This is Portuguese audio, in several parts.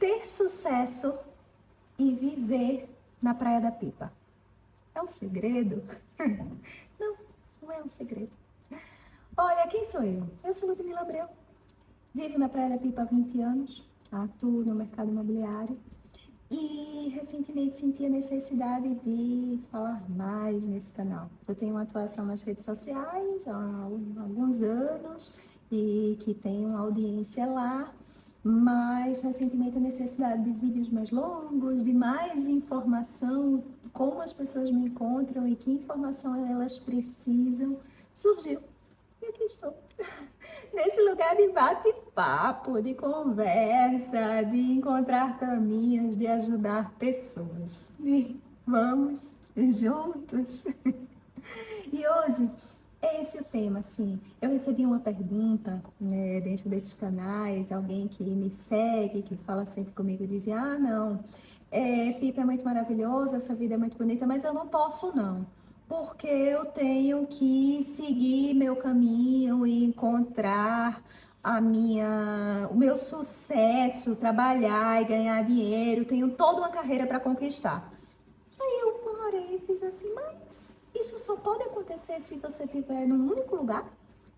ter sucesso e viver na Praia da Pipa. É um segredo? Não, não é um segredo. Olha, quem sou eu? Eu sou Ludmila Abreu. Vivo na Praia da Pipa há 20 anos, atuo no mercado imobiliário e recentemente senti a necessidade de falar mais nesse canal. Eu tenho uma atuação nas redes sociais há alguns anos e que tem uma audiência lá, mas recentemente a necessidade de vídeos mais longos, de mais informação, como as pessoas me encontram e que informação elas precisam, surgiu. E aqui estou, nesse lugar de bate-papo, de conversa, de encontrar caminhos, de ajudar pessoas. E vamos juntos. E hoje é esse o tema, assim. Eu recebi uma pergunta, né, dentro desses canais, alguém que me segue, que fala sempre comigo e dizia: ah, não, Pipa é muito maravilhoso, essa vida é muito bonita, mas eu não posso não, porque eu tenho que seguir meu caminho e encontrar o meu sucesso, trabalhar e ganhar dinheiro, tenho toda uma carreira para conquistar. Aí eu parei e fiz assim, mas isso só pode acontecer se você estiver num único lugar?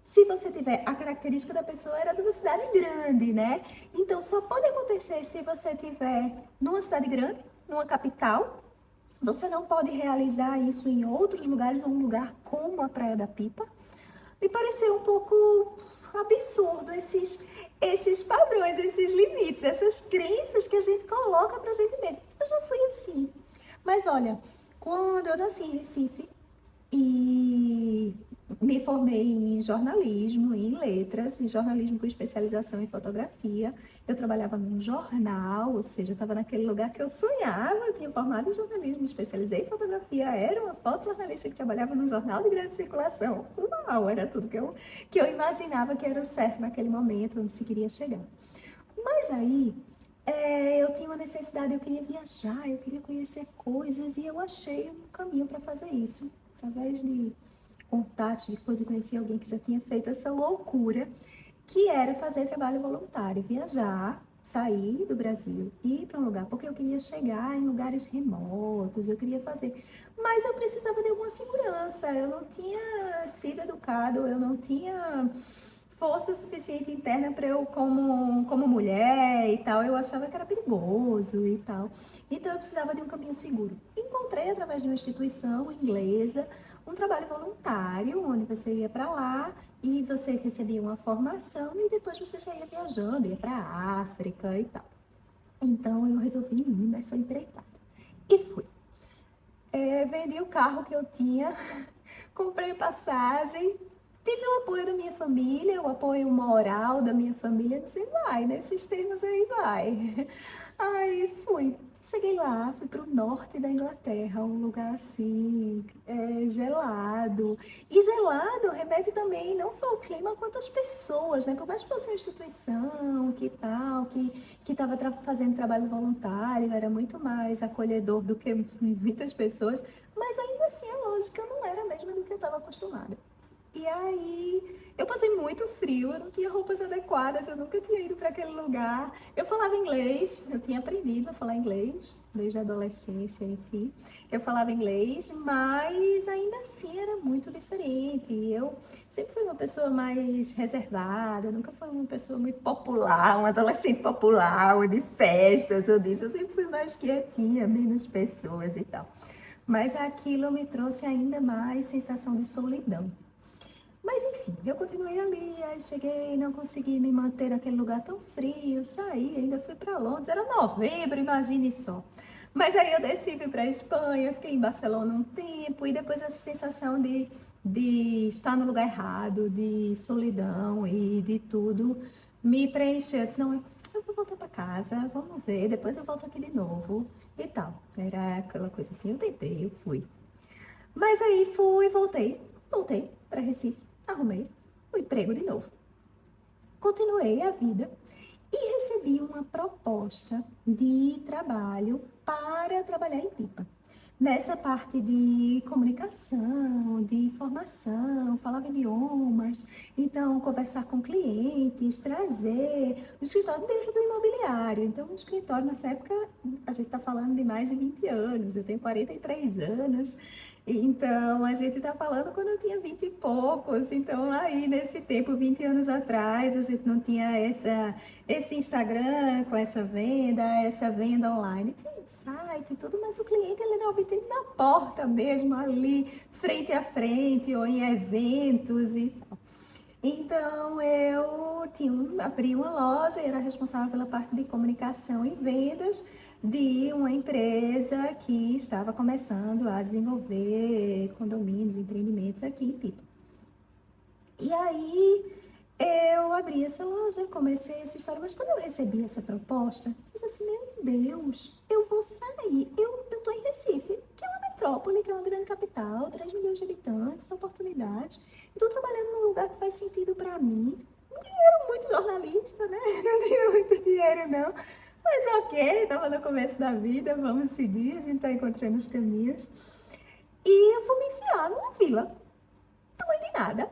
Se você tiver, a característica da pessoa era de uma cidade grande, né? Então só pode acontecer se você estiver numa cidade grande, numa capital. Você não pode realizar isso em outros lugares, ou um lugar como a Praia da Pipa. Me pareceu um pouco absurdo esses padrões, esses limites, essas crenças que a gente coloca pra gente mesmo. Eu já fui assim. Mas olha, quando eu nasci em Recife e me formei em jornalismo, em letras, em jornalismo com especialização em fotografia, eu trabalhava num jornal, ou seja, eu estava naquele lugar que eu sonhava, eu tinha formado em jornalismo, me especializei em fotografia, era uma fotojornalista que trabalhava num jornal de grande circulação. Uau, era tudo que eu imaginava que era o certo naquele momento, onde se queria chegar. Mas aí, eu tinha uma necessidade, eu queria viajar, eu queria conhecer coisas e eu achei um caminho para fazer isso. Através de contatos, de coisa, eu conheci alguém que já tinha feito essa loucura, que era fazer trabalho voluntário, viajar, sair do Brasil, ir para um lugar, porque eu queria chegar em lugares remotos, eu queria fazer. Mas eu precisava de alguma segurança, eu não tinha sido educado, eu não tinha força suficiente interna para eu, como mulher e tal, eu achava que era perigoso e tal. Então eu precisava de um caminho seguro. Encontrei através de uma instituição inglesa um trabalho voluntário, onde você ia para lá e você recebia uma formação e depois você saía viajando, ia para a África e tal. Então eu resolvi ir nessa empreitada. E fui. Vendi o carro que eu tinha, comprei passagem, tive o apoio da minha família, o apoio moral da minha família, dizer, vai, nesses termos aí vai. Aí fui. Cheguei lá, fui para o norte da Inglaterra, um lugar assim, gelado. E gelado remete também não só ao clima, quanto às pessoas, né? Por mais que fosse uma instituição, que tal, que estava fazendo trabalho voluntário, era muito mais acolhedor do que muitas pessoas, mas ainda assim a lógica não era a mesma do que eu estava acostumada. E aí, eu passei muito frio, eu não tinha roupas adequadas, eu nunca tinha ido para aquele lugar. Eu falava inglês, eu tinha aprendido a falar inglês desde a adolescência, enfim. Eu falava inglês, mas ainda assim era muito diferente. Eu sempre fui uma pessoa mais reservada, nunca fui uma pessoa muito popular, uma adolescente popular, ou de festas, ou disso. Eu sempre fui mais quietinha, menos pessoas e tal. Mas aquilo me trouxe ainda mais sensação de solidão. Mas enfim, eu continuei ali, aí cheguei, não consegui me manter naquele lugar tão frio, saí, ainda fui para Londres, era novembro, imagine só. Mas aí eu desci, fui para Espanha, fiquei em Barcelona um tempo, e depois essa sensação de estar no lugar errado, de solidão e de tudo, me preencheu. Eu disse, não, eu vou voltar para casa, vamos ver, depois eu volto aqui de novo e tal. Era aquela coisa assim, eu tentei, eu fui. Mas aí fui, voltei para Recife, arrumei o emprego de novo. Continuei a vida e recebi uma proposta de trabalho para trabalhar em Pipa. nessa parte de comunicação, de informação, falava idiomas, então conversar com clientes, trazer o escritório dentro do imobiliário. Então, o escritório nessa época, a gente está falando de mais de 20 anos, eu tenho 43 anos, então a gente está falando quando eu tinha 20 e poucos, então aí nesse tempo, 20 anos atrás, a gente não tinha esse Instagram com essa venda online. Tinha um site e tudo, mas o cliente ele era obtido na porta mesmo, ali, frente a frente, ou em eventos e tal. Então eu abri uma loja e era responsável pela parte de comunicação e vendas de uma empresa que estava começando a desenvolver condomínios, empreendimentos aqui em Pipa. E aí eu abri essa loja, comecei essa história, mas quando eu recebi essa proposta, eu fiz assim, meu Deus, eu vou sair, eu tô em Recife, que é uma metrópole, que é uma grande capital, 3 milhões de habitantes, oportunidades, eu tô trabalhando num lugar que faz sentido para mim, não dinheiro muito jornalista, né, não tinha muito dinheiro não, mas ok, tava no começo da vida, vamos seguir, a gente tá encontrando os caminhos, e eu vou me enfiar numa vila, tamanho de nada,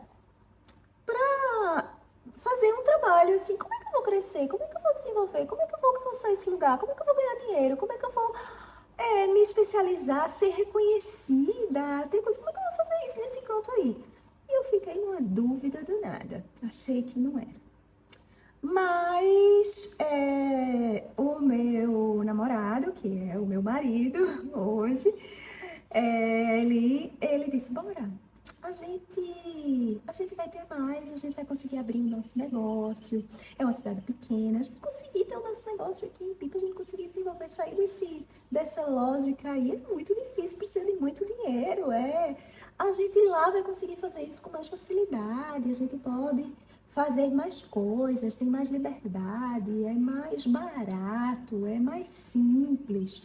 pra fazer um trabalho assim, como é que eu vou crescer? Como é que eu vou desenvolver? Como é que eu vou alcançar esse lugar? Como é que eu vou ganhar dinheiro? Como é que eu vou me especializar, ser reconhecida? Tem coisa, como é que eu vou fazer isso nesse canto aí? E eu fiquei numa dúvida danada. Achei que não era. Mas o meu namorado, que é o meu marido hoje, ele disse, bora, a gente vai ter mais, a gente vai conseguir abrir o nosso negócio. É uma cidade pequena, a gente conseguir ter o nosso negócio aqui em Pipa, a gente conseguir desenvolver, sair dessa lógica aí. É muito difícil, precisa de muito dinheiro. A gente lá vai conseguir fazer isso com mais facilidade, a gente pode fazer mais coisas, tem mais liberdade, é mais barato, é mais simples.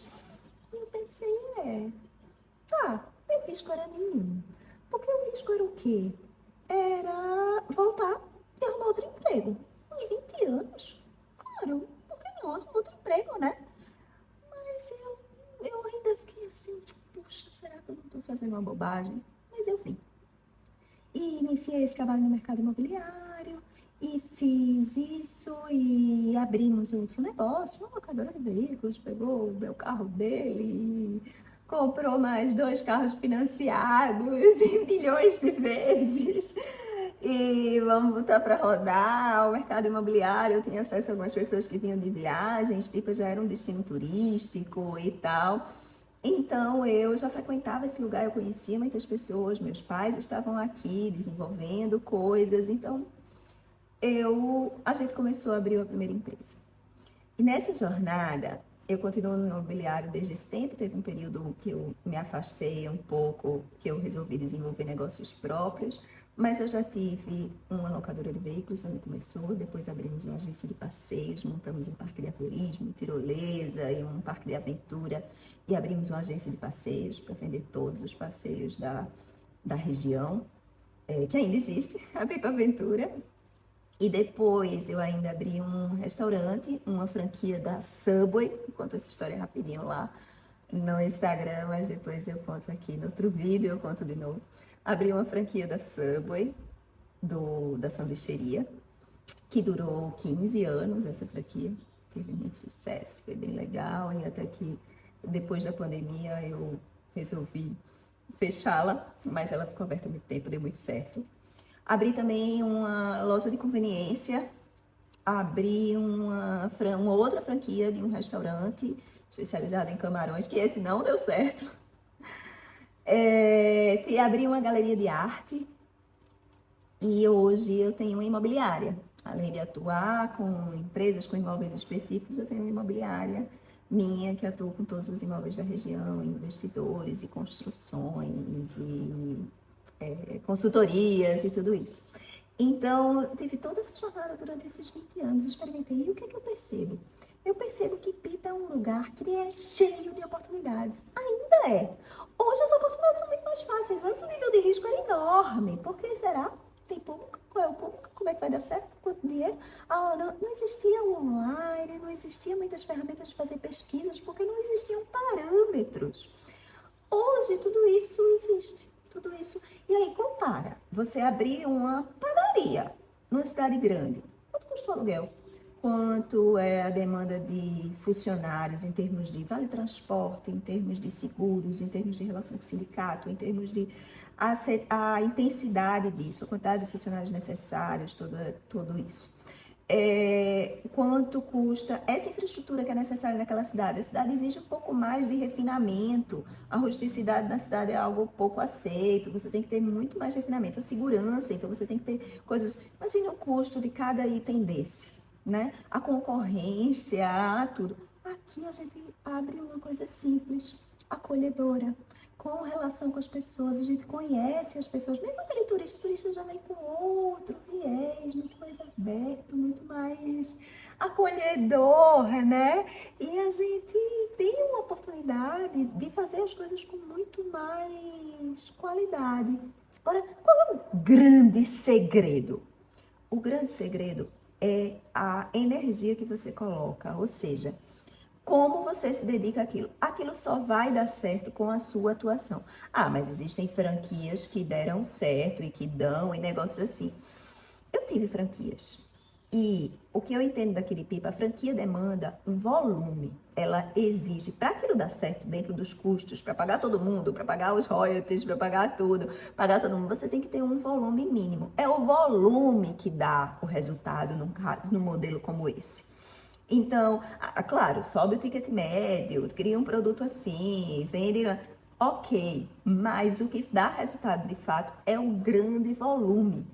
E eu pensei, tá, e o risco era nenhum. Porque o risco era o quê? Era voltar e arrumar outro emprego. Uns 20 anos. Claro, por que não? Arrumar outro emprego, né? Mas eu ainda fiquei assim, puxa, será que eu não estou fazendo uma bobagem? Mas eu vim. E iniciei esse trabalho no mercado imobiliário e fiz isso e abrimos outro negócio, uma locadora de veículos, pegou o meu carro dele e comprou mais 2 carros financiados em milhões de vezes. E vamos botar para rodar o mercado imobiliário. Eu tinha acesso a algumas pessoas que vinham de viagens, Pipa já era um destino turístico e tal. Então eu já frequentava esse lugar, eu conhecia muitas pessoas, meus pais estavam aqui desenvolvendo coisas, então a gente começou a abrir a primeira empresa. E nessa jornada, eu continuo no imobiliário desde esse tempo, teve um período que eu me afastei um pouco, que eu resolvi desenvolver negócios próprios, mas eu já tive uma locadora de veículos onde começou, depois abrimos uma agência de passeios, montamos um parque de arvorismo, tirolesa e um parque de aventura e abrimos uma agência de passeios para vender todos os passeios da região, que ainda existe, a Pipa Aventura. E depois eu ainda abri um restaurante, uma franquia da Subway. Conto essa história rapidinho lá no Instagram, mas depois eu conto aqui no outro vídeo, eu conto de novo. Abri uma franquia da Subway, da sanduicheria, que durou 15 anos, essa franquia. Teve muito sucesso, foi bem legal. E até que depois da pandemia eu resolvi fechá-la, mas ela ficou aberta há muito tempo, deu muito certo. Abri também uma loja de conveniência, abri uma outra franquia de um restaurante especializado em camarões, que esse não deu certo. E abri uma galeria de arte e hoje eu tenho uma imobiliária. Além de atuar com empresas com imóveis específicos, eu tenho uma imobiliária minha que atua com todos os imóveis da região, investidores e construções e consultorias e tudo isso. Então, eu tive toda essa jornada durante esses 20 anos, experimentei. E o que é que eu percebo? Eu percebo que Pipa é um lugar que é cheio de oportunidades. Ainda é. Hoje as oportunidades são muito mais fáceis. Antes o nível de risco era enorme. Por que será? Tem público? Qual é o público? Como é que vai dar certo? Quanto dinheiro? Não existia o online, não existia muitas ferramentas de fazer pesquisas, porque não existiam parâmetros. Hoje tudo isso existe, tudo isso. E aí compara, você abrir uma padaria numa cidade grande, quanto custa o aluguel? Quanto é a demanda de funcionários em termos de vale transporte, em termos de seguros, em termos de relação com o sindicato, em termos de a intensidade disso, a quantidade de funcionários necessários, tudo isso. Quanto custa essa infraestrutura que é necessária naquela cidade. A cidade exige um pouco mais de refinamento, a rusticidade na cidade é algo pouco aceito, você tem que ter muito mais refinamento, a segurança, então você tem que ter coisas. Imagina o custo de cada item desse, né? A concorrência, tudo. Aqui a gente abre uma coisa simples, acolhedora, com relação com as pessoas, a gente conhece as pessoas, mesmo aquele turista, o turista já vem com outro viés, muito mais aberto, muito mais acolhedor, né? E a gente tem uma oportunidade de fazer as coisas com muito mais qualidade. Agora, qual é o grande segredo? O grande segredo é a energia que você coloca, ou seja, como você se dedica àquilo. Aquilo só vai dar certo com a sua atuação. Ah, mas existem franquias que deram certo e que dão e negócios assim. Eu tive franquias. E o que eu entendo daquele pipa, a franquia demanda um volume. Ela exige, para aquilo dar certo dentro dos custos, para pagar todo mundo, para pagar os royalties, para pagar tudo, pagar todo mundo, você tem que ter um volume mínimo. É o volume que dá o resultado num modelo como esse. Então, claro, sobe o ticket médio, cria um produto assim, vende, ok, mas o que dá resultado de fato é o grande volume.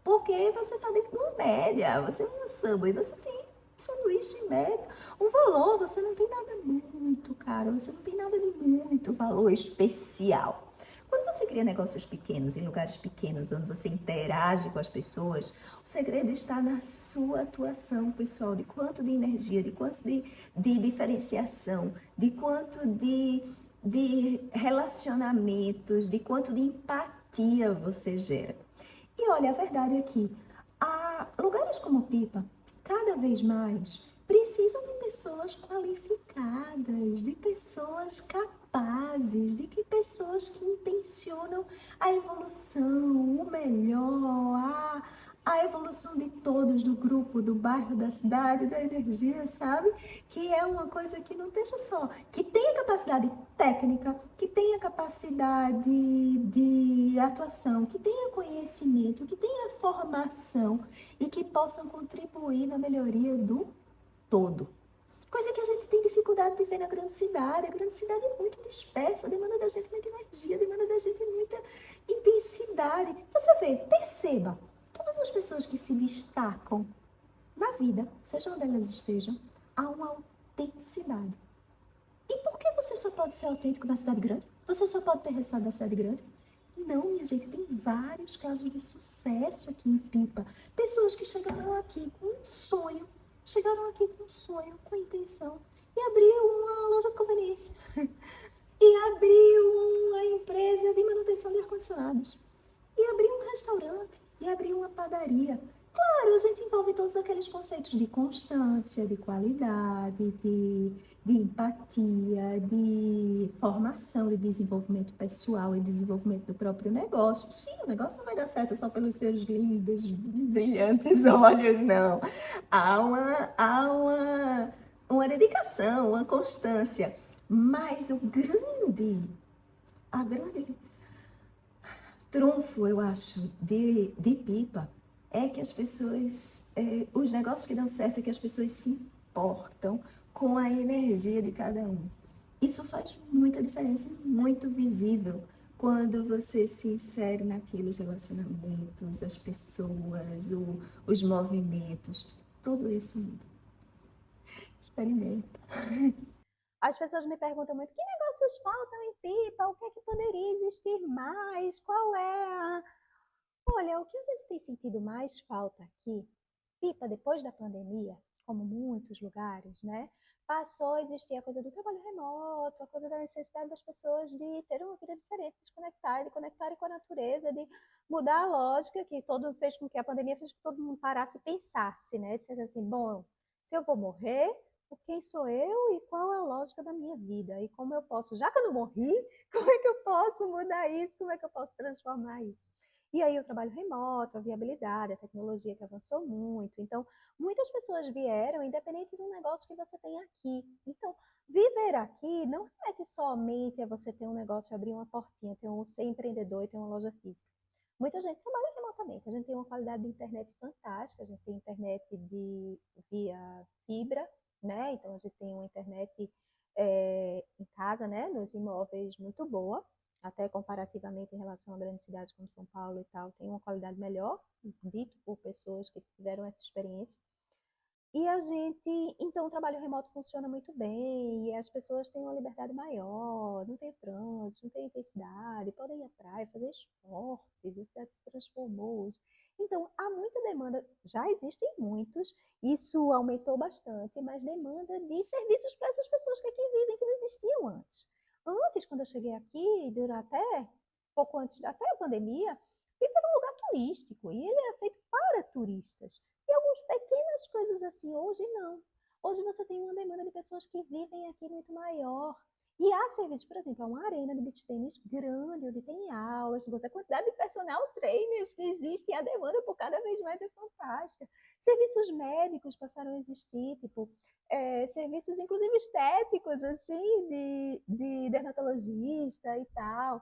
Porque você está dentro de uma média, você é uma samba e você tem sanduíche em média. O valor, você não tem nada muito caro, você não tem nada de muito valor especial. Quando você cria negócios pequenos, em lugares pequenos, onde você interage com as pessoas, o segredo está na sua atuação, pessoal, de quanto de energia, de quanto de diferenciação, de quanto de relacionamentos, de quanto de empatia você gera. E olha, a verdade é que lugares como Pipa, cada vez mais, precisam de pessoas qualificadas, de pessoas capazes, de que pessoas que intencionam a evolução, o melhor, a evolução de todos, do grupo, do bairro, da cidade, da energia, sabe? Que é uma coisa que não deixa só, que tenha capacidade técnica, que tenha capacidade de atuação, que tenha conhecimento, que tenha formação e que possam contribuir na melhoria do todo. Coisa que a gente tem dificuldade de ver na grande cidade. A grande cidade é muito dispersa, demanda da gente muita energia, demanda da gente muita intensidade. Você vê, perceba, todas as pessoas que se destacam na vida, seja onde elas estejam, há uma autenticidade. E por que você só pode ser autêntico na cidade grande? Você só pode ter resultado na cidade grande? Não, minha gente, tem vários casos de sucesso aqui em Pipa. Pessoas que chegaram aqui com um sonho, chegaram aqui com um sonho, com intenção, e abriu uma loja de conveniência. E abriu uma empresa de manutenção de ar-condicionados. E abriu um restaurante. E abriu uma padaria. Claro, a gente envolve todos aqueles conceitos de constância, de qualidade, de empatia, de formação, de desenvolvimento pessoal e desenvolvimento do próprio negócio. Sim, o negócio não vai dar certo só pelos seus lindos, brilhantes olhos, não. Há uma dedicação, uma constância. Mas a grande trunfo, eu acho, de Pipa é que as pessoas, os negócios que dão certo é que as pessoas se importam com a energia de cada um. Isso faz muita diferença, muito visível quando você se insere naqueles relacionamentos, as pessoas, os movimentos, tudo isso muda. Experimenta. As pessoas me perguntam muito: que negócios faltam em Pipa? O que é que poderia existir mais? Qual é a. Olha, o que a gente tem sentido mais falta aqui, Pipa, depois da pandemia, como muitos lugares, né? Passou a existir a coisa do trabalho remoto, a coisa da necessidade das pessoas de ter uma vida diferente, de conectarem com a natureza, de mudar a lógica que todo fez com que a pandemia fez com que todo mundo parasse e pensasse, né? Dissesse assim, bom, se eu vou morrer, quem sou eu e qual é a lógica da minha vida e como eu posso, já que eu não morri, como é que eu posso mudar isso, como é que eu posso transformar isso? E aí o trabalho remoto, a viabilidade, a tecnologia que avançou muito. Então, muitas pessoas vieram, independente do negócio que você tem aqui. Então, viver aqui não remete somente a você ter um negócio, abrir uma portinha, ser empreendedor e ter uma loja física. Muita gente trabalha remotamente. A gente tem uma qualidade de internet fantástica, a gente tem internet via fibra, né? Então a gente tem uma internet em casa, né? Nos imóveis muito boa, até comparativamente em relação a grandes cidades como São Paulo e tal, tem uma qualidade melhor, dito por pessoas que tiveram essa experiência. E a gente, então o trabalho remoto funciona muito bem, e as pessoas têm uma liberdade maior, não tem trânsito, não tem intensidade, podem ir à praia, fazer esporte, a cidade se transformou hoje. Então, há muita demanda, já existem muitos, isso aumentou bastante, mas demanda de serviços para essas pessoas que aqui vivem, que não existiam antes. Antes, quando eu cheguei aqui, até pouco antes, até a pandemia, fui para um lugar turístico, e ele era feito para turistas. E algumas pequenas coisas assim, hoje não. Hoje você tem uma demanda de pessoas que vivem aqui muito maior. E há serviços, por exemplo, há uma arena de beach tênis grande, onde tem aulas, você, a quantidade de personal trainers que existe e a demanda por cada vez mais é fantástica. Serviços médicos passaram a existir, tipo, serviços inclusive estéticos, assim, de dermatologista e tal,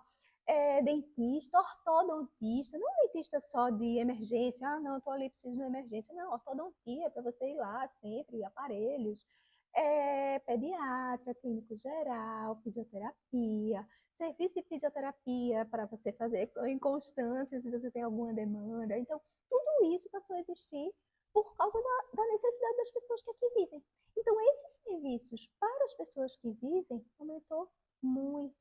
dentista, ortodontista, não dentista só de emergência, ah, não, eu tô ali, preciso de uma emergência, não, ortodontia, para você ir lá sempre, aparelhos, pediatra, clínico geral, fisioterapia, serviço de fisioterapia para você fazer em constância se você tem alguma demanda. Então, tudo isso passou a existir por causa da necessidade das pessoas que aqui vivem. Então, esses serviços para as pessoas que vivem aumentou muito.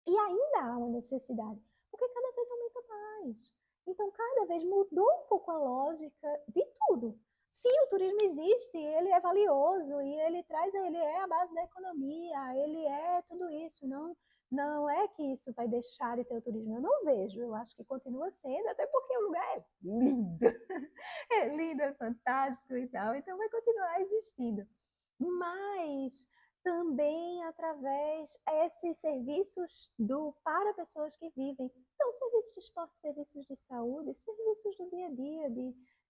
E ainda há uma necessidade, porque cada vez aumenta mais. Então, cada vez mudou um pouco a lógica de tudo. Sim, o turismo existe, ele é valioso e ele é a base da economia, ele é tudo isso. Não, não é que isso vai deixar de ter o turismo. Eu não vejo, eu acho que continua sendo, até porque o lugar é lindo. É lindo, é fantástico e tal, então vai continuar existindo. Mas também através esses serviços para pessoas que vivem. Então, serviços de esporte, serviços de saúde, serviços do dia a dia,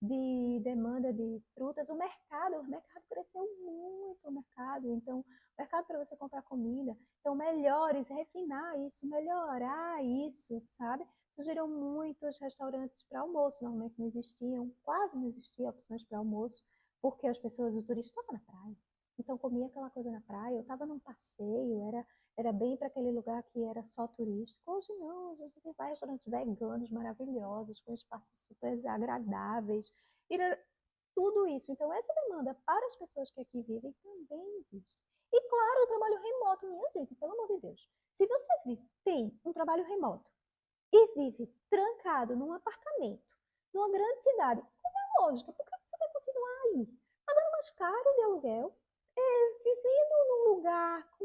de demanda de frutas. O mercado cresceu muito, o mercado. Então, o mercado para você comprar comida. Então, melhores, refinar isso, melhorar isso, sabe? Surgiram muitos restaurantes para almoço, normalmente não existiam, quase não existiam opções para almoço, porque as pessoas, o turista estava na praia. Então comia aquela coisa na praia, eu estava num passeio, era bem para aquele lugar que era só turístico. Hoje não, hoje a gente tem vários restaurantes veganos maravilhosos, com espaços super agradáveis, e tudo isso. Então essa demanda para as pessoas que aqui vivem também existe. E claro, o trabalho remoto, minha gente, pelo amor de Deus. Se você tem um trabalho remoto e vive trancado num apartamento, numa grande cidade, qual é a lógica? Por que você vai continuar aí? Pagando mais caro de aluguel, vivendo num lugar com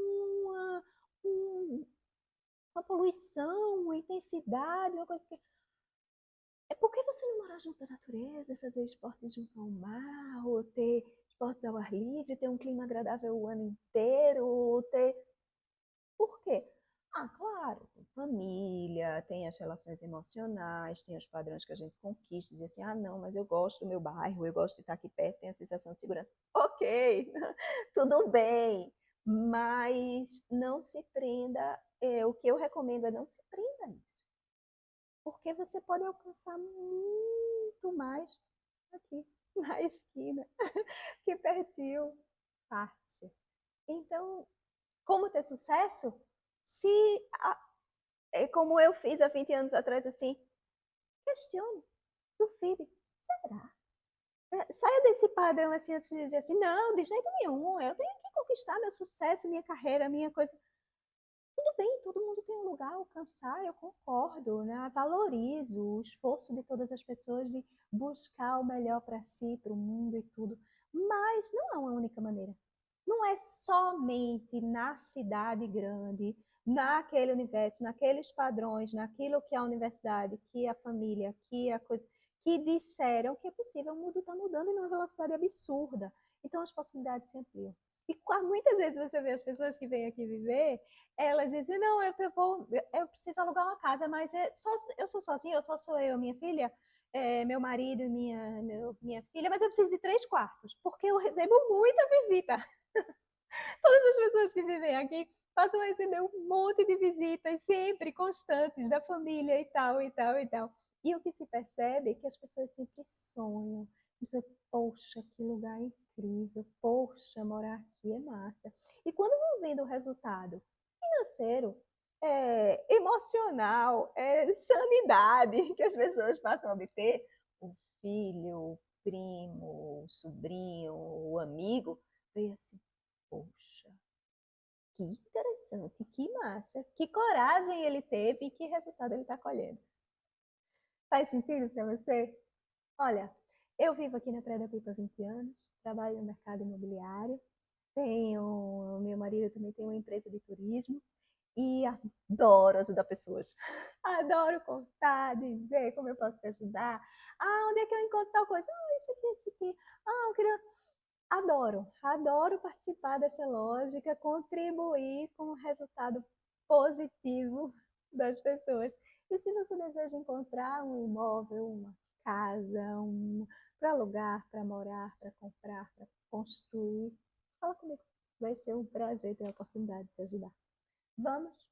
uma poluição, uma intensidade, uma coisa que... É por que você não morar junto à natureza, fazer esportes junto ao mar, ou ter esportes ao ar livre, ter um clima agradável o ano inteiro, ter... Por quê? Ah, claro, tem família, tem as relações emocionais, tem os padrões que a gente conquista, diz assim, ah, não, mas eu gosto do meu bairro, eu gosto de estar aqui perto, tenho a sensação de segurança. Ok, tudo bem, mas não se prenda, o que eu recomendo é não se prenda nisso, porque você pode alcançar muito mais aqui, na esquina, que pertinho, fácil. Então, como ter sucesso? Se, como eu fiz há 20 anos atrás, assim, questione, duvide, será? Saia desse padrão assim antes de dizer assim, não, de jeito nenhum, eu tenho que conquistar meu sucesso, minha carreira, minha coisa. Tudo bem, todo mundo tem um lugar a alcançar, eu concordo, né? Valorizo o esforço de todas as pessoas de buscar o melhor para si, para o mundo e tudo, mas não é uma única maneira. Não é somente na cidade grande, naquele universo, naqueles padrões, naquilo que a universidade, que a família, que a coisa, que disseram que é possível. O mundo está mudando em uma velocidade absurda. Então as possibilidades se ampliam. E muitas vezes você vê as pessoas que vêm aqui viver, elas dizem, não, eu preciso alugar uma casa, mas eu sou sozinha, só sou eu, minha filha, meu marido e minha filha, mas eu preciso de 3 quartos, porque eu recebo muita visita. Todas as pessoas que vivem aqui passam a receber um monte de visitas, sempre constantes, da família e tal, e tal, e tal. E o que se percebe é que as pessoas sempre sonham. Dizem, poxa, que lugar incrível. Poxa, morar aqui é massa. E quando vão vendo o resultado financeiro, emocional, sanidade que as pessoas passam a obter, o filho, o primo, o sobrinho, o amigo, vê assim, poxa, que interessante, que massa, que coragem ele teve e que resultado ele está colhendo. Faz sentido para você? Olha, eu vivo aqui na Praia da Pipa há 20 anos, trabalho no mercado imobiliário, meu marido também tem uma empresa de turismo e adoro ajudar pessoas. Adoro contar, dizer como eu posso te ajudar. Ah, onde é que eu encontro tal coisa? Ah, isso aqui, isso aqui. Ah, eu queria. Adoro participar dessa lógica, contribuir com o resultado positivo das pessoas. E se você deseja encontrar um imóvel, uma casa, para alugar, para morar, para comprar, para construir, fala comigo. Vai ser um prazer ter a oportunidade de te ajudar. Vamos?